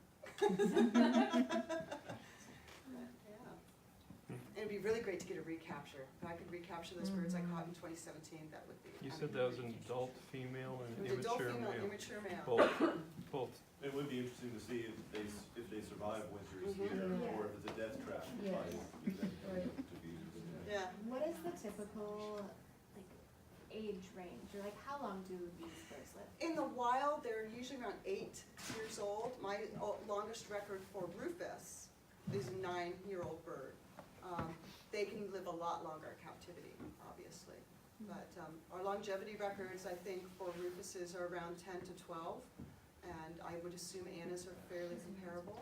H: It'd be really great to get a recapture. If I could recapture those birds I caught in 2017, that would be.
N: You said that was an adult female and
H: It was adult
N: immature
H: female,
N: male?
H: immature male.
N: Both.
C: It would be interesting to see if they survive winters here,
B: Yeah.
C: or if it's a death trap.
B: Yes. Right.
H: Yeah.
Q: What is the typical, age range, or how long do these birds live?
H: In the wild, they're usually around 8 years old. My longest record for rufus is a 9-year-old bird. They can live a lot longer in captivity, obviously. But our longevity records, I think, for rufuses are around 10 to 12, and I would assume Annas are fairly comparable.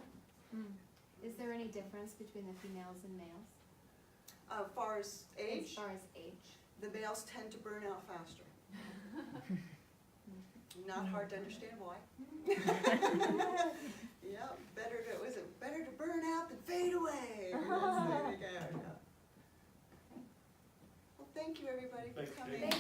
Q: Is there any difference between the females and males?
H: As far as age,
Q: As far as age?
H: the males tend to burn out faster. Not hard to understand why. Yeah, better to burn out than fade away. There we go. Yeah. Well, thank you, everybody, for
C: Thanks,
H: coming.
C: Jane.